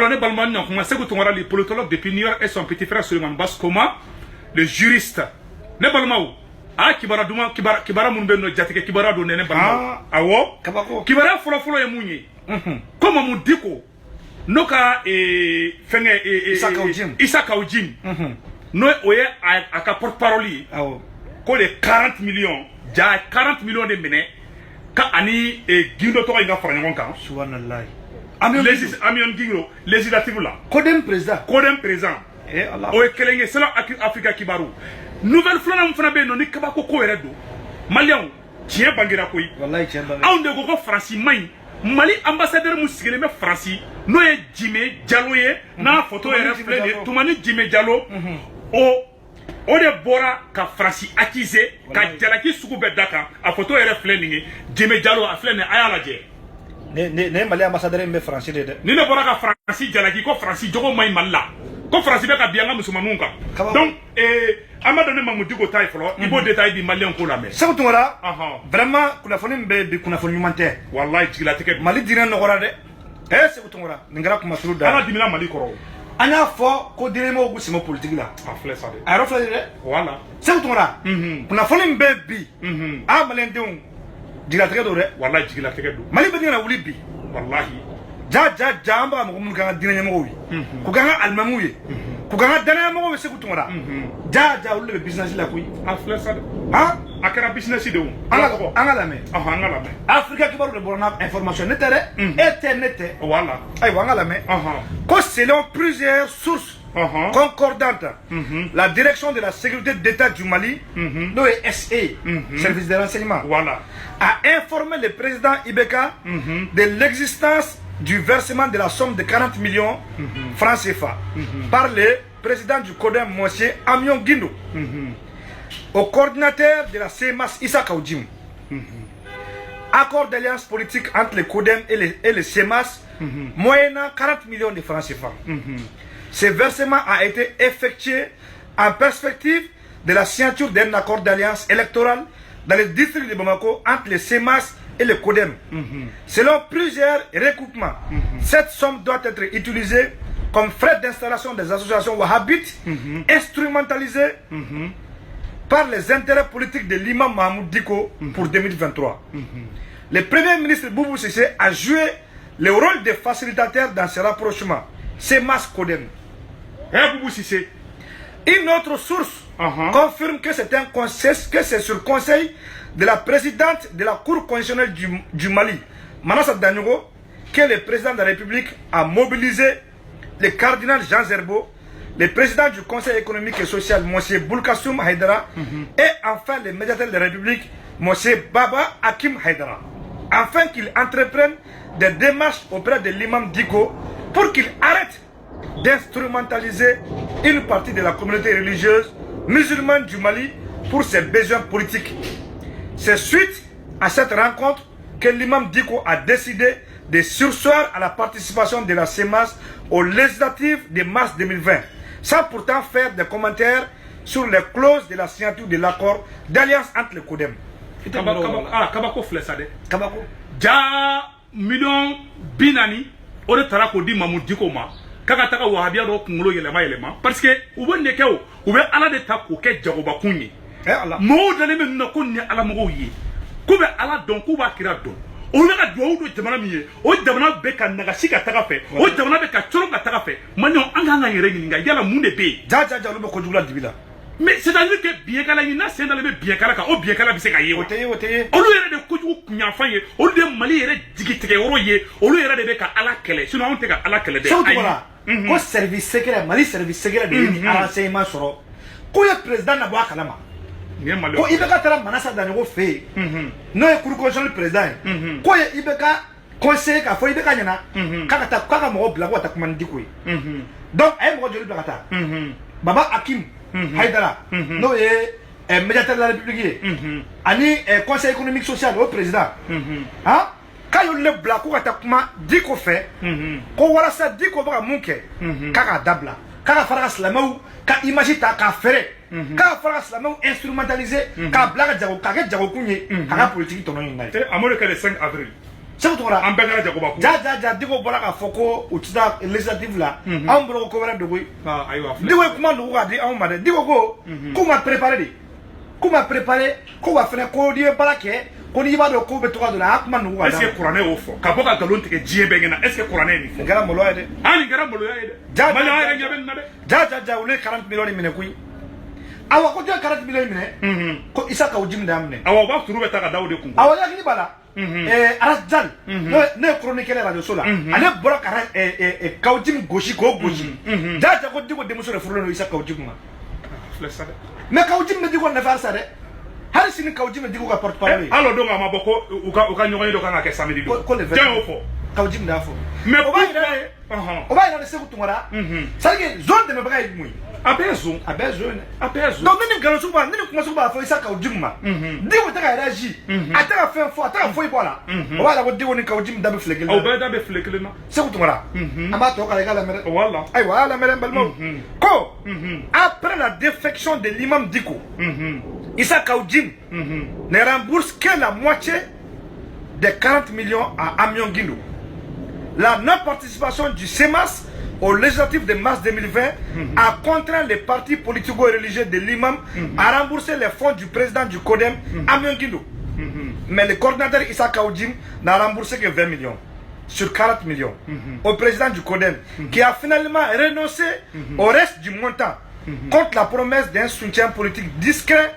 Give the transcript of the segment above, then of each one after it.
Alors, les Balmaniens, c'est que les politologues depuis New York et son petit frère Suleiman Baskoma, le juriste. Les Balmaou, ah, Kibara Douma, Kibara Moumbeno, Jatike, Kibara Donne, Balmaou. Ah, ouais, Kibara Folo et Mouni. Comme on dit que, Noka et Fenge et Isaka Ojim, nous, oye, à ka porte-parole, que les 40 millions, déjà 40 millions de ménés, quand Ani et Guindo Tora, il a fait un camp. Subhanallah. Amion Guindo, législative là. Kodem président. Kodem présent. Oye, Kelenge, c'est là, Afrika Kibaru. Nouvelle flana mfanabe no ni kabako ko eredo. Malian, tiens bangira koyi. Wallahi tiens bangira. On de go Franci mai. Mali ambassadeur musigele me Franci. No e Jimé Diallo ye na photo e reflet tumani Jimé Diallo. O de bora ka Franci accusé ka jalaki suku be daka a photo e reflet ni Jimé Diallo a flene ayala je. Ne Mali ambassadeur me Franci de. Ni ne bora ka Franci jalaki ko Franci jogo mai malla. Ko Franci be ka bianga musumanunka. Donc Amadou Mamoudou Gotaï Flo, il faut détailler du Malien qu'on la met. Ça vous tombera vraiment, qu'on a fait une humanitaire. Wallah, tu l'as ticket. Mali dirait non, eh, c'est vous tombera. N'ingara comme ça. On a dit Mali Koro. On a fort qu'au dernier mot, c'est mon politique là. Ah, flèche ça. Ah, reflète. Voilà. Ça vous tombera. On a fait une baby. Ah, Malien Déon. Dirait très doré. Wallah, tu l'as ticket. Mali Bédine a voulu bi. Wallahi. Jamba, mon gars, dîner moui. Kouganga Almamouye. Kouganga Dana Mou, c'est tout là. Le business là, oui. Ah, flèche ça. Ah, à quel business il est où? Angalame. Ah, Angalame. Afrique qui parle de bonne information. N'était. Voilà. Aïe, Angalame. Selon plusieurs sources concordantes, la direction de la sécurité d'État du Mali, l'OSA, service de renseignement, voilà, a informé le président Ibeka de l'existence du versement de la somme de 40 millions francs CFA par le président du CODEM, M. Amion Guindo, au coordinateur de la CMAS Issa Kaoudjim. Accord d'alliance politique entre le CODEM et le CMAS, moyennant 40 millions de francs CFA. Ce versement a été effectué en perspective de la signature d'un accord d'alliance électorale dans le district de Bamako entre le CMAS et le CODEM. Selon plusieurs recoupements, cette somme doit être utilisée comme frais d'installation des associations wahhabites instrumentalisées par les intérêts politiques de l'imam Mahmoud Diko pour 2023. Le premier ministre Boubou Sissé a joué le rôle de facilitateur dans ce rapprochement. CMAS CODEM. Boubou Sissé. Une autre source confirme que c'est sur conseil de la présidente de la Cour constitutionnelle du Mali, Manassa Danyoko, que le président de la République a mobilisé le cardinal Jean Zerbo, le président du Conseil économique et social, M. Boulkassoum Haïdara, et enfin le médiateur de la République, M. Baba Hakim Haïdara, afin qu'il entreprenne des démarches auprès de l'imam Diko pour qu'il arrête d'instrumentaliser une partie de la communauté religieuse musulmane du Mali pour ses besoins politiques. C'est suite à cette rencontre que l'imam Diko a décidé de surseoir à la participation de la CEMAS aux législatives de mars 2020, sans pourtant faire des commentaires sur les clauses de la signature de l'accord d'alliance entre le CODEM. Kabako flessade. Kabako. Ja million binani ore tarako di Mamoud Diko ma. Kaka taka wahabia do kungulo yelema parce que ube nekeo ube ala de tako ke jagoba kunyi. Mo dale me na kunni ala mo yi. Kube ala don kuba kira don. O na ka do jamana miye. O jamana be ka naga sika taka fe. O jamana be ka choro ka taka fe. Manyo anga nga yere nginga yala munde be. Ja lu be ko jugula dibila. Mais c'est-à-dire que bien kala yina c'est dans le bien kala ka o bien kala bi se ka ye. Oteye. Olu yere de ko jugu kunya faye. Olu de Mali yere digitege oro ye. Olu yere de be ka ala kele. Sinon on te ka ala kele de. Ko service secret Mali service secret de ni renseignement soro. Ko ye président na bwa kalama. Ko Ibeka tara Manassa Danyoko fe. No ye cour constitutionnel président. Ko ye Ibeka conseiller ka fo Ibeka nyana. Kaka mo bla ko ta kuma ndiko yi. Donc ay mo joli blakata. Baba Hakim Haïdara, no ye médiateur de la République, ani conseil économique social au président. Hein? Quand il le black ou attaquement dit qu'on fait, qu'on voit ça dit qu'on va manquer, kaka dabla, kaka faras la main, kaka imagine ta kaka faire, kaka faras la main instrumentalisé, kaka blague jago, kaka jago kunye, kaka politique ton nom. Amour que le 5 avril. c'est tout là en bengala jakoba ja diko bola ka foko utida législative là on bolo ko wala dogo ah aywa diko kuma no ga di on ma de diko ko kuma préparer ko wa fene ko di bala ke ko ni ba do ko be to ga do la kuma no ga est-ce que couronné au fond ka boka galon tike jie bengena est-ce que couronné ni ngara molo ede ani ngara molo ede mala ya nyaben na de ja ule 40 millions mine kuyi awa ko jo 40 millions mine ko isa ka ujim damne awa ba turu beta ka dawde kungo awa ya ni bala arasjal ne chroniqueur radio sola ale bora kara ka ujim goshi ko goshi ja ko diko de musore furlo isa ka ujim ma flessa de mais ka ujim me diko na farsa de har sini ka ujim me diko ka porte parole allo do ma boko uka nyogo do ka ke samedi do tiens au fond ka ujim da fo mais o ba ira se ko tumara sarge zone de me baga igmui abezo donc ni ngalo suba ni kuma suba fo isa ka ujim ma diwo ta ka raji ataka fen fo ataka fo ibola o ba la ko diwo ni ka ujim da be flekele o ba da be flekele na se ko tumara amba to ka la mere wala ay wala mere balmo ko après la défection de l'imam Diko Issa Kaoudjim ne rembourse que la moitié des 40 millions à Amion Guindo. La non-participation du CEMAS au législatif de mars 2020 a contraint les partis politico-religieux de l'imam à rembourser les fonds du président du CODEM, Amion Guindo. Mais le coordinateur Issa Kaoudjim n'a remboursé que 20 millions sur 40 millions au président du CODEM, qui a finalement renoncé au reste du montant contre la promesse d'un soutien politique discret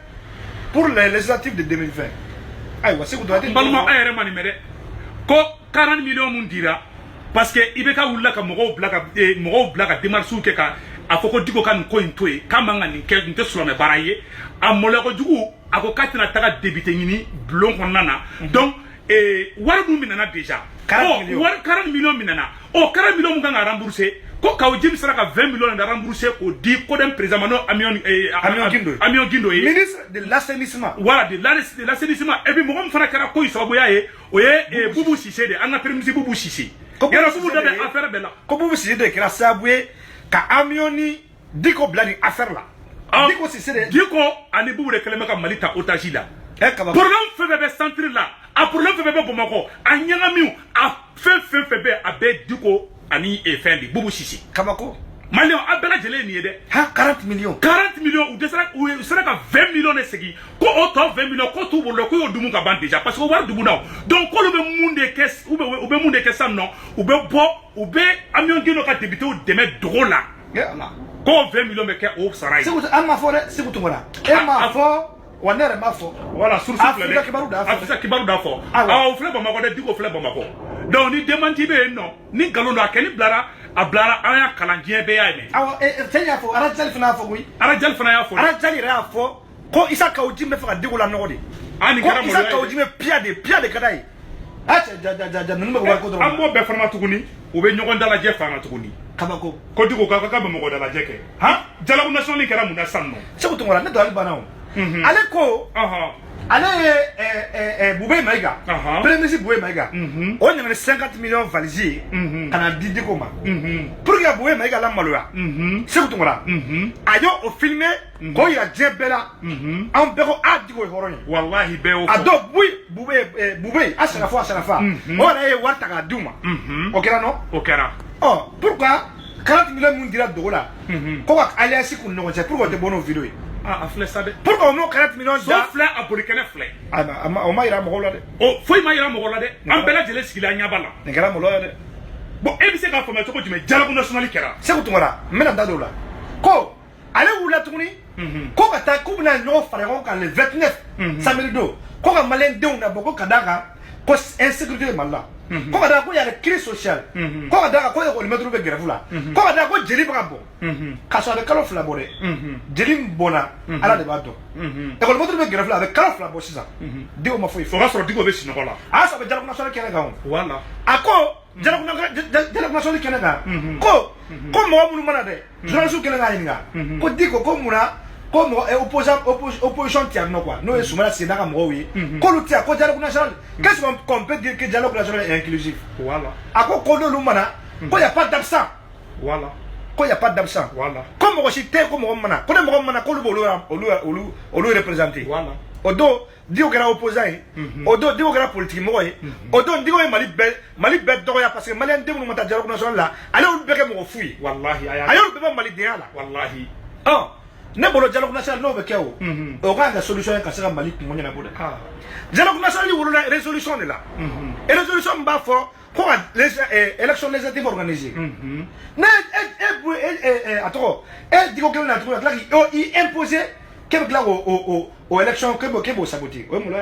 pour les législatives de 2020. Aïe, c'est quoi tu ko 40 millions mun dira parce que ibeka wulla ka mogo blaka demarche ke ka afoko diko kan ko intoy kamanga ni ke nte sulame baraye amole ko jugu ako katina taga débité ni blon ko nana donc war mu minana déjà 40 millions minana 40 millions mun kan rembourser ko Kaoudjim sera ka 20 millions de rembourser ko di ko dem président mano Amion Guindo ministre de l'assainissement voilà de l'assainissement et puis mo fana kara ko isabu yae oye Boubou Cissé de anga premier ministre Boubou Cissé yara Boubou da affaire bella ko Boubou Cissé de kira saboué ka Amioni diko bladi affaire là diko Cissé de diko ani Boubou de kelema ka malita otage là problème febe centre là a problème febe Bamako a nyangamiu a febe a be diko ani fendi Boubou Cissé Kabako Malion abela jele ni de ha 40 millions ou sera ka 20 millions de segi ko auto 20 millions ko tout bolo ko dumu ka ban déjà parce que war dumu naw donc ko le munde kes ou be munde kesam non ou be Amion Guindo ka débité ou deme drola ko 20 millions me ke o saray c'est quoi ama fo c'est quoi tumora ma fo wanere ma fo voilà source Afrika kibaru da fo o fleba mako de diko fleba mako donc ni démenti be non ni galondo akeni blara ablara aya kalanjie be ya me awa tenya fo arajal fina fo wi arajal fina ya fo arajal ra fo ko Issa Kaoudjim be fa diko la nodi ani ko Issa Kaoudjim pia de kadai acha ja nunu be ko do ambo be forma tuguni o be nyogon dala je fanga tuguni kabako ko diko ka be mo dala je ke ha jala national kera muna sanno se ko tongola ne do albanao ale ko ale Boubé Maïga premier ministre Boubé Maïga on a 50 millions valisiers kana didi koma pour que Boubé Maïga la maloya c'est ko tongola ayo o filmer ko ya jebela en beko adiko horonya wallahi be o ado Boubé asarafa on a warta ka duma okera no okera pourquoi 40 millions mun dira dogola ko ka aliasi kun no c'est pourquoi te bono vidéo a flé ça de pourquoi on 40 millions so flé a burkina flé o ma ira mo de foi ma ira mo de am bela jele sigila nya bala ne gara mo de bon e bi se ka fama to ko jime jala national kera se ko tumara mena dadola ko ale wula tuguni ko ka ta ko bina no fare ko kan le 29 samedi do ko ka malen de na boko kadaka ko insécurité malla ko ka da ko ya le crise sociale ko ka da ko ya ko le metro be grève la ko ka da ko jeli ba bo ka so de kalo fla bore jeli bona ala de ba do e ko le metro be grève la avec kalo fla bo sisa de o ma fo fo ga so diko be sino la a so be jalo national kene ga on wala ako jalo national kene ga ko mo mu mana de journaliste kene ga yinga ko diko ko muna ko mo opposition tiers no quoi no e sumala c'est na mo wi ko lu tia ko dialogue national qu'est-ce qu'on peut dire que dialogue national est inclusif voilà ako ko no lu mana ko y a pas d'absent voilà ko y a pas d'absent voilà comme ko si te ko mo mana ko le mo mana ko lu bolu olu représenter voilà Odo, Dio Gara opposant, Odo, Dio Gara politique, moi, Odo, Dio et Mali Bet Doya, parce que Malien Dio nous m'a dit là, allez, on peut me fouiller. Wallahi, allez, on peut Mali Dia là. Wallahi. Ah, n'importe dialogue national, non, avec eux. On a la solution à casser Mali pour mon abonné. Dialogue national, la résolution est là. Et la résolution va fort. Pour les élections législatives organisées. Attends, elle dit qu'on a trouvé il imposait quelque là aux élections que vous sabotez. Oui, mon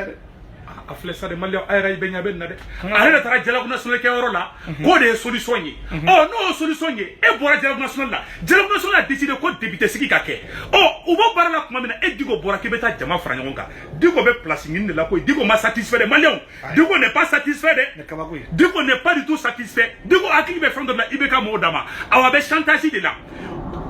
a filɛ sa de maliyɛn a yɛrɛ bɛ ɲa bɛ na dɛ ale de taara dialogue national kɛ yɔrɔ la k'o de ye solution ye n'o ye solution ye e bɔra dialogue national la dialogue national a décidé ko député sigi ka kɛ u b'o baara la tuma min na e Diko bɔra k'i bɛ taa jama fara ɲɔgɔn kan Diko bɛ place ɲini de la koyi Diko ma satisfait de maliyɛnw Diko n'est pas satisfait de Diko n'est pas du tout satisfait Diko hakili bɛ fɛn dɔ la IBK mɔgɔw da ma awa bɛ chantage de la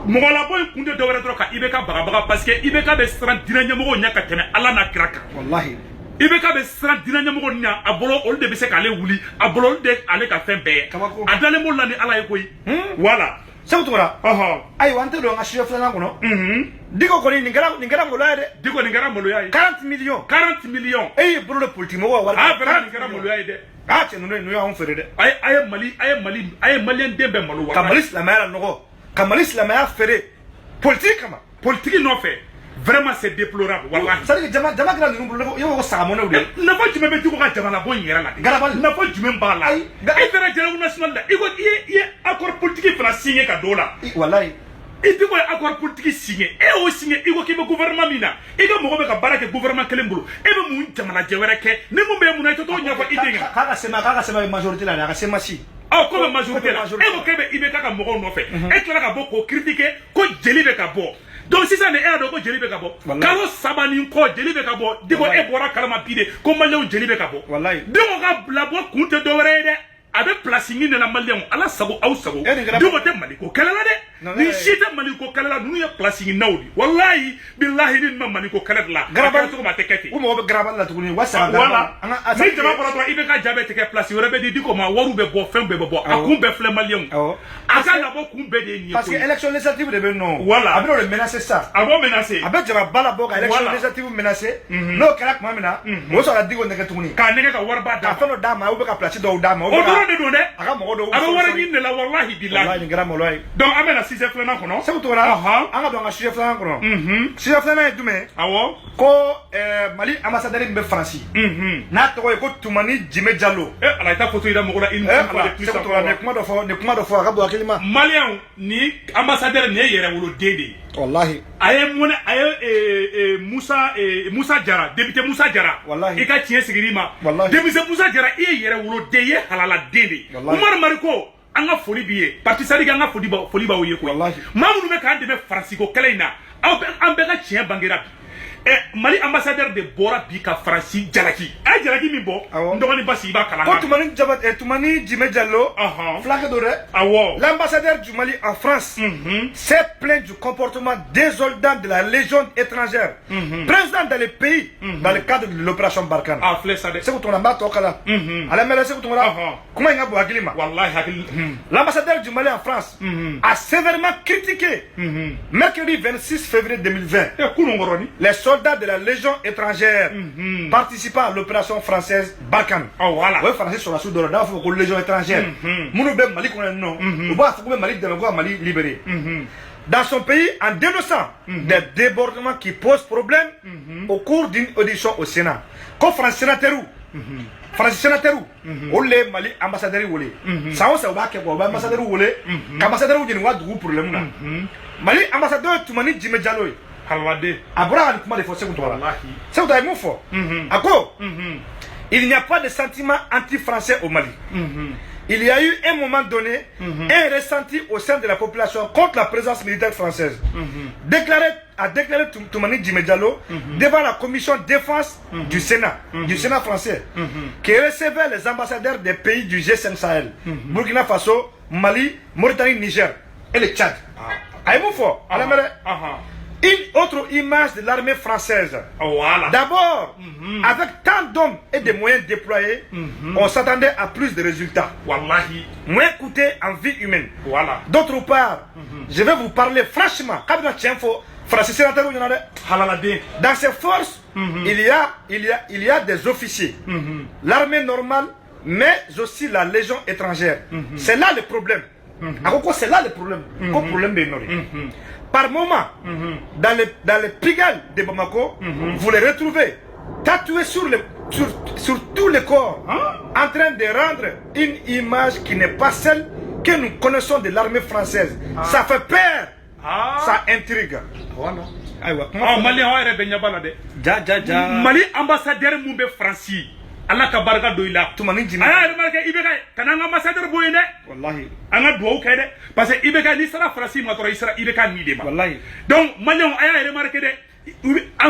mɔgɔ labɔ in kun tɛ dɔwɛrɛ dɔrɔn ka IBK bagabaga parce que IBK bɛ siran diinɛ ɲɛmɔgɔw ɲɛ ka tɛmɛ Ala n'a kira kan wallahi IBK bɛ siran diinɛ ɲɛmɔgɔ ɲɛ a bolo olu de bɛ se k'ale wuli a bolo olu de ale ka fɛn bɛɛ a dalen b'olu la ni Ala ye koyi voilà sabu tora ayiwa an tɛ don an ka sujet filanan kɔnɔ Diko kɔni nin kɛra maloya ye dɛ Diko nin kɛra maloya ye 40 millions e y'i bolo de politique mɔgɔw wari vraiment nin kɛra maloya ye dɛ cɛ ninnu y'anw feere dɛ a ye maliyɛn den bɛɛ malo ka Mali silamɛya la nɔgɔ ka Mali silamɛya feere politique kama politique nɔfɛ vraiment c'est déplorable wallahi c'est-à-dire jama kɛra ninnu bolo i b'o sagamɔnɛw de ye nafa jumɛn bɛ Diko ka jamana bɔ in yɛrɛ la garabali nafa jumɛn b'a la e taara dialogue national la i ko i ye accord politique fana signé ka don o la wallahi i Diko ye accord politique signé e y'o signé i ko k'i bɛ gouvernement min na i ka mɔgɔ bɛ ka baara kɛ gouvernement kelen bolo e bɛ mun jamanajɛ wɛrɛ kɛ ni mun bɛ mun na i tɛ t'o ɲɛfɔ i den k'a ka sɛbɛn majorité la a ka sɛbɛn si ko bɛ majorité la e ko k'e bɛ IBK ka mɔgɔw nɔfɛ e tilala ka bɔ k'o critiquer ko jeli bɛ ka bɔ donc sisan de e y'a dɔn ko jeli bɛ ka bɔ kalo 3 nin kɔ jeli bɛ ka bɔ Diko e bɔra kalama bi de ko maliyɛnw jeli bɛ ka bɔ Diko ka bilabɔ kun tɛ dɔwɛrɛ ye dɛ a bɛ place ɲini de la maliyɛnw Ala sago aw sago Diko tɛ Maliko kɛlɛ la dɛ ni si tɛ Maliko kɛlɛ la ninnu ye place ɲininaw de wallahi billahi ni ma Maliko kɛlɛ de la garabali cogo ma tɛ kɛ ten u mɔgɔ bɛ garabali la tuguni wasa voilà ni jama kɔrɔ dɔrɔn IBK jaabi tɛ kɛ place wɛrɛ bɛ di Diko ma wariw bɛ bɔ fɛn bɛɛ bɛ bɔ a kun bɛɛ filɛ maliyɛnw a ka labɔ kun bɛɛ de ye nin ye parce que élection législative de bɛ nɔ voilà a bɛ n'o de menacer sa a b'o menacer a bɛ jama ba la bɔ ka élection législative menacer n'o kɛra tuma min na o sɔrɔ Diko nɛgɛ tuguni k'a nɛgɛ ka wariba d'a ma ka fɛn dɔ d'a ma ou bɛ ka place dɔw d'a ma o dɔrɔn de don dɛ a ka mɔgɔ dɔw a bɛ wari ɲini de la wallahi billahi nin kɛra maloya ye donc an bɛ na sujet filanan kɔnɔ sabu tuguni an ka don an ka sujet filanan kɔnɔ sujet filanan ye jumɛn awɔ ko Mali ambassadeur min bɛ Faransi n'a tɔgɔ ye ko Tumani Jime Jallo ala i ta photo yira mɔgɔ la une fois de plus nin kuma dɔ fɔ a ka bon hakili ma maliyɛnw ni ambassadeur nin ye yɛrɛwoloden de ye wallahi a ye Musa Jara député Musa Jara i ka tiɲɛ sigir'i ma député Musa Jara i ye yɛrɛwoloden ye halaladen de ye Umaru Mariko an ka foli b'i ye parti sadi an ka foli b'aw ye koyi maa minnu bɛ k'an dɛmɛ Faransiko kɛlɛ in na an bɛɛ ka tiɲɛ bangera bi Mali ambassadeur de bɔra bi ka Faransi jalaki a ye jalaki min bɔ n dɔgɔnin Basi i b'a kalan ko Tumani Jime Jallo fulakɛ don dɛ awɔ l'ambassadeur du Mali en France s'est plaint du comportement désolant de la légion étrangère présente dans le pays dans le cadre de l'opération Barkhane filɛ sa dɛ Sékou Toumara n b'a tɔ kalan ale mɛlɛ Sékou Toumara kuma in ka bon hakili ma wallahi hakili l'ambassadeur du Mali en France a sévèrement critiqué mercredi 26 février 2020 les soldats de la Légion étrangère participant à l'opération française Barkhane. Voilà. Oui, français sur la soude de la Légion étrangère. Mounou ben Mali qu'on non. Ou pas faut Mali de Mali libéré. Dans son pays, en dénonçant des débordements qui posent problème au cours d'une audition au Sénat. Comme français sénateur ou les Mali ambassadeurs ou les ça on sait pas que ambassadeur ou les ambassadeur ou les du problème là. Mali ambassadeur Tumani Jime Jallo Abraham comment les forcer contre là c'est où mon fort à quoi il n'y a pas de sentiment anti-français au Mali il y a eu un moment donné un ressenti au sein de la population contre la présence militaire française a déclaré Tumani Jime Jallo devant la commission défense du Sénat français qui recevait les ambassadeurs des pays du G5 Sahel Burkina Faso, Mali, Mauritanie, Niger et le Tchad à mon fort une autre image de l'armée française. D'abord, avec tant d'hommes et de moyens déployés, on s'attendait à plus de résultats. Moins coûté en vie humaine. D'autre part, je vais vous parler franchement. français sénateur il y en a des Halalade. dans ces forces il y a des officiers l'armée normale mais aussi la légion étrangère c'est là le problème c'est là le problème problème de Nori par moment dans les pigailles de Bamako vous les retrouvez tatoués sur tous les corps en train de rendre une image qui n'est pas celle que nous connaissons de l'armée française. Ça fait peur, ça intrigue. Voilà. Mali Mali ambassadeur Moumbe Franci. Allah ka barka do ila tumani jimi aya remarque ibeka kananga ambassadeur boyene wallahi anga do kede parce que ibeka ni sera Franci ma toro isra ibeka ni de ma wallahi donc malion aya remarque de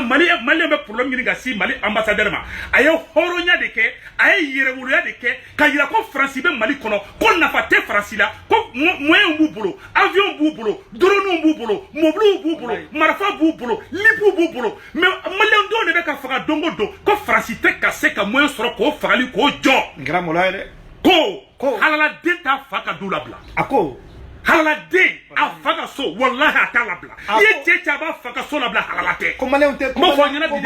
Mali be problème ni gasi Mali ambassadeur ma ayo horonya de ke ay yere wuluya de ke ka yira ko France be Mali kono ko na fa te France la ko moyen bu bolo avion bu bolo drone bu bolo mobile bu bolo marfa bu bolo lipu bu bolo mais Mali do ne be ka faga dongo do ko France te ka se ka moyen soro ko fagali ko jo ngra molay ko halala deta faka dula bla ako halala de a faga so wallahi atala bla ye checha ba faga so la bla halala te ko malé on te mo fo nyana bi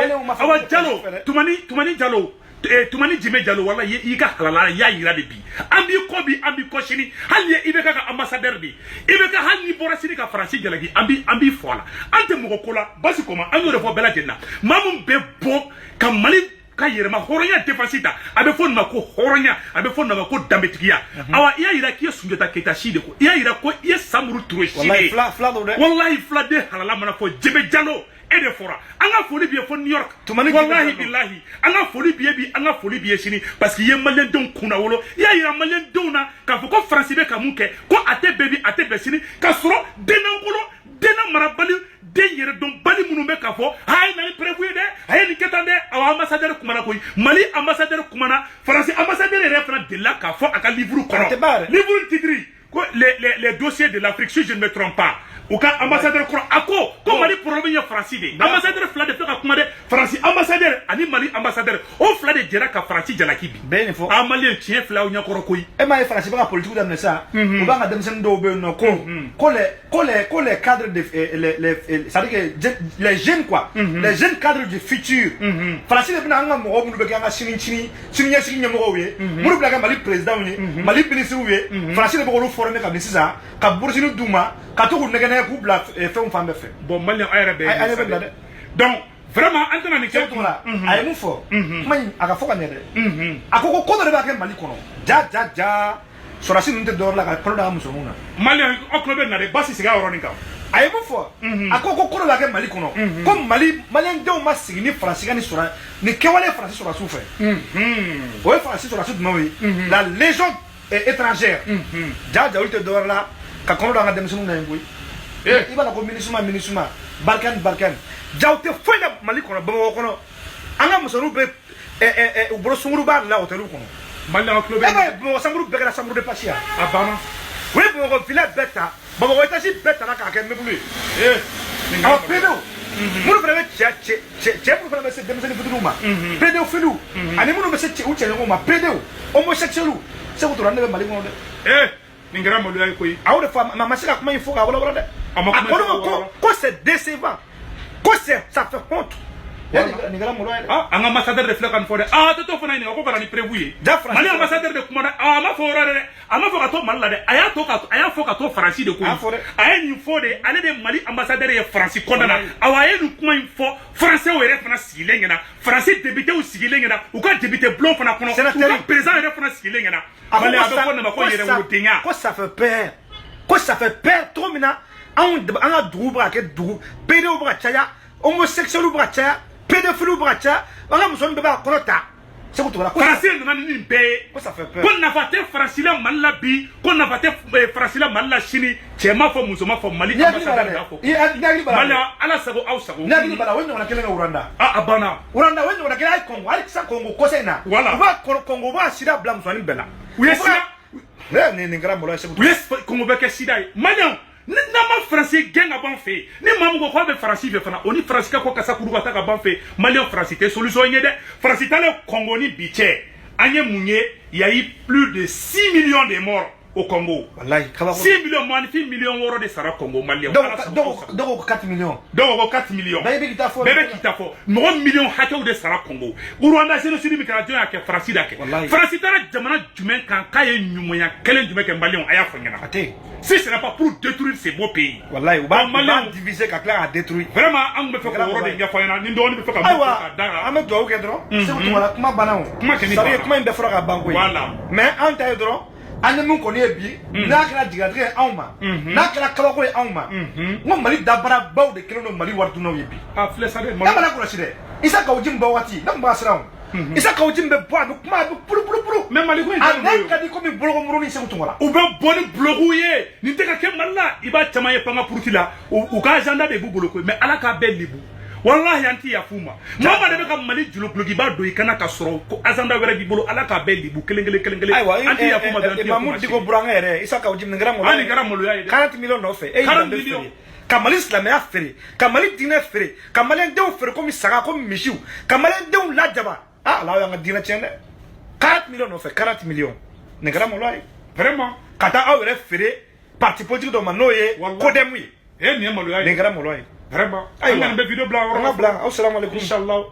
awa jalo tumani jalo tumani jime jalo wallahi yi ka halala ya yira de bi ambi ko shini hali ibeka ka ambassadeur bi ibeka hali bora sini ka France jalagi ambi fola ante mo ko la basi koma anyo refo bela jenna mamum be bo ka Mali ka yirema horonya defasita abe fon ma ko horonya abe fon ma ko dambetikia awa iya ira ki sunjata keta shide ko iya ira ko iya samuru turo shide wallahi fla de halala mana ko jebe jalo e de fora anga foli biye fon New York wallahi billahi anga foli biye shini parce que ye Malien don kuna wolo iya ira Malien don na ka fo ko France be ka munke ko ate bebi ate besini ka soro dena marabali de yere don bali munu be ka fo hay na prévu de hay ni ketande awa ambassadeur kumana koy Mali ambassadeur kumana France ambassadeur refra de la ka fo aka livre kono livre tidri ko les dossiers de l'Afrique si je ne me trompe pas ou ka ambassadeur kono ako ko Mali problème ya France de ambassadeur fla de ka kuma de France ambassadeur ani Mali ambassadeur o fla de jera ka France jalaki bi ben fo Mali tien fla o nyakoro koy e ma France ba politique dam ça o ba ngadem sen do be no ko les cadres de ça veut dire que les jeunes quoi les jeunes cadres du futur France de bina nga mo mu be nga chini mo we mu be nga Mali président we Mali ministre we France de be ko former ka ministre ka bourginu duma ka to ko ngene ku bla fait on femme fait bon Mali ayrabe donc vraiment antana ni keto la ay mu fo man aka fo ka nede akoko ko do ba ke Mali kono ja sorasi nte dor la ka polo da muso muna Mali oklobe na de basi siga oroni ka ay mu fo akoko ko do ba ke Mali kono comme Malien de ma signi France ga ni sora ni kewale France sora souffre ouais France sora souffre oui la légion étrangère ja ulte dor la ka kono da ngadem sunu na ngui ibala ko minisuma Balkan jawte foi na Mali kono bamo kono anga musonu be ubro sunguru ba la hotelu kono Mali na club bo sanguru be la sanguru de pasia abana we bo villa beta babo weta si beta la ka ke mebulu a pedo munu frame che pour frame se demse ni fuduma pedo felu ani munu be se che uche ngoma pedo homosexuel se ko to rande be Mali kono de ningira mo lay koy awu de femme ma masika kuma il faut wala de ko c'est décevant ko ça fait honte ningira mo lay un ambassadeur de flekan fode to fona ni ko bara ni prévu Mali ambassadeur de kuma ma fo rare ama fo ka to Mali la de aya fo ka to France de ko aya ni fo de ale de Mali ambassadeur ye France kondana awaye ni kuma info français o ref na silengena français député o silengena ou ka député blanc fona kono ou ka président ref na silengena Mali ado fona ma ko yere wo tenya ko ça fait peur trop mina anga duba ke dubu pédo bra chaya homosexuel bra chaya pédophile bra chaya anga muson be ba konota c'est ko to la français na ni be ko ça fait peur ko na faté français la Mali bi ko na faté français la Mali chini chema fo muso ma fo Mali ambassadeur da fo Mali ala sago au sago nagi bala wonyo na kelenga Uranda abana Uranda wonyo na kelenga Congo ali sa Congo ko sena ba Congo ba sida blam so ni bela ni ngira mo la se ko yes Congo be ke sida Mali na ma français genga ban fe ni mamu ko be français be fana oni français ka ko kasa kuru ka ta ban fe Mali français te solution yede français tale Congo ni biche anye munye il y a eu plus de 6 millions de morts au Congo. 6 millions, magnifique millions d'euros de Sarah Congo, Malien. Donc 4 millions. Donc 4 millions. Bébé qui t'a fait. 1 million de Sarah Congo. Rwanda, c'est le sud de la France. France, c'est un jamana humain quand Kaye Numoya, quel est le Malien à Yafangana. Si ce n'est pas pour détruire ces beaux pays. Wallahi, on va diviser Kakla à détruire. Vraiment, on me fait que de Yafana, Nindon, me fait que Ahmed Douaoukadro, c'est comment Banao. Comment il fera à Bango. Voilà. Mais en taille-dro, Anemou connaît bien, Nakra Digadre Auma, Nakra Kawako Auma, mon mari d'Abra Bau de Kilo Mali Wartuno Yebi. Ah, Flessade, Mamma Kurashide. Isaka Ojim Bawati, non Basram. Isaka Ojim Bois, même Maligouin, a dit comme une blogomroni sur toi. Ou bien bonne blogué, Ninteka Kemala, Iba Tamaye Panga Purtila, ou Kazanda de Boubolo, mais à la Kabel Libou. Wallahi anti ya fuma mama de ka mali julo blogi ba do ikana ka soro ko azanda wera di bolo ala ka belli bu kelengele anti ya fuma de Mamoud diko buranga ere isaka ujim ngara mo ani ngara mo lo ya 40 millions no fe 40 millions kamali islamé a fere kamali dina fere kamali de fere comme saka comme mishiu kamali de la jaba ah la ya dina chende 40 millions no fe 40 millions ngara mo lo vraiment kata awere fere parti politique do manoye ko demwi e ni mo lo ya ngara mo lo vraiment. Aïe, on a une vidéo blanc. Assalamu alaikum. Inch'Allah.